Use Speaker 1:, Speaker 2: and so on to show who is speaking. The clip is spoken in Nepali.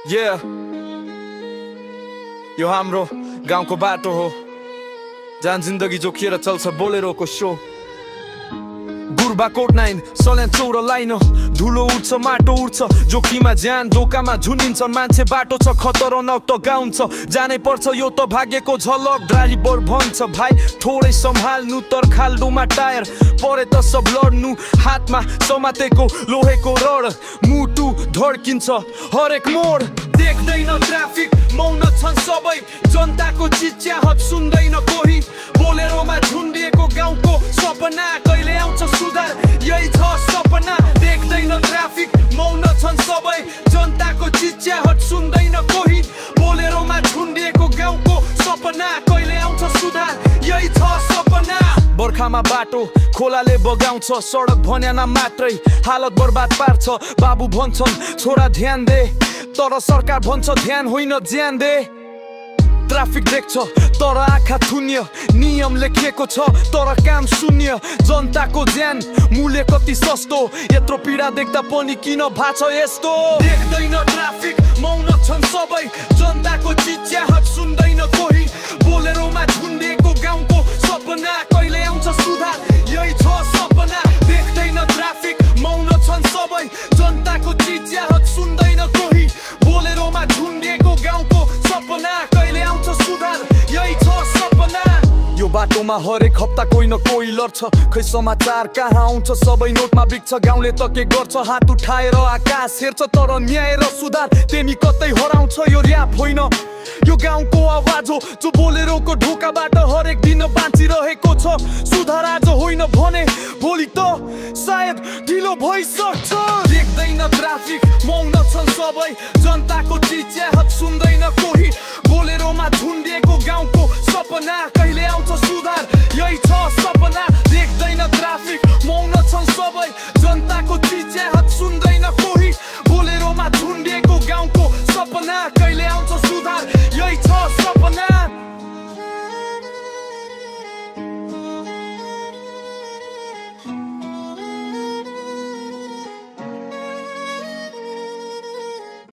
Speaker 1: Yeah, यो हाम्रो गाउँको बाटो हो जहाँ जिन्दगी जोखिएर चल्छ बोलेरोको शो। बुर्बाकोट 9 सल्यान 14 लाइन धुलो उठ्छ माटो उठ्छ जोखिममा ज्यान धोकामा झुनिन्छ मान्छे बाटो छ खतरनाक त गाउँ छ जानै पर्छ यो त भाग्यको झलक। ड्राइभर भन्छ भाइ थोरै सम्हाल्नु तर खाल्डोमा टायर परे त सब लड्नु हातमा समातेको लोहेको रड मुटु धड्किन्छ हरेक मोड। देख्दैन ट्राफिक मौन छन् सबै जनताको चिच्याहट सुन्दैन कोही बोलेरोमा झुन्डिएको गाउँको सपना कहिले आउँछ सुधार यही छ सपना। देख्दैन ट्राफिक मौन छन् सबै जनताको चिच्याहट सुन्दैन कोही बोलेरोमा झुन्डिएको गाउँको सपना कहिले आउँछ सुधार यही छ सपना। बर्खामा बाटो खोलाले बगाउँछ सडक भन्याना मात्रै हालत बर्बाद पार्छ बाबु भन्छन् छोरा ध्यान दे तर सरकार भन्छ ध्यान होइन ज्यान दे। ट्राफिक देख्छ तर आँखा थुन्य नियम लेखिएको छ तर काम शून्य जनताको ज्यान मूल्य कति सस्तो यत्रो पीडा देख्दा पनि किन भाछ यस्तो। देख्दैन ट्राफिक मौन छन् सबै जनताको चिच्याहट सुन्दैन कोही बोलेरोमा झुन्डिएको गाउँको सपना कहिले आउँछ सुधार यही छ सपना। देख्दैन ट्राफिक मौन छन् सबै जनताको चिच्याहट सुन्दैन कोही बोलेरोमा झुन्डिएको गाउँको सपना कहिले आउँछ सुधार यही छ सपना। यो बाटोमा हरेक हप्ता कोही न कोही लड्छ खै समाचार कहाँ आउँछ सबै नोटमा बिग्छ गाउँले त के गर्छ हात उठाएर आकाश हेर्छ तर न्याय र सुधार तेनी कतै हराउँछ यो र्याप होइन यो गाउँको आवाज हो जो बोलेरोको ढोकाबाट हरेक दिन बाँचिरहेको छ। सुधार आज होइन भने भोलि त सायद ढिलो भइसक्छ। देख्दैन ट्राफिक मौन छन् सबै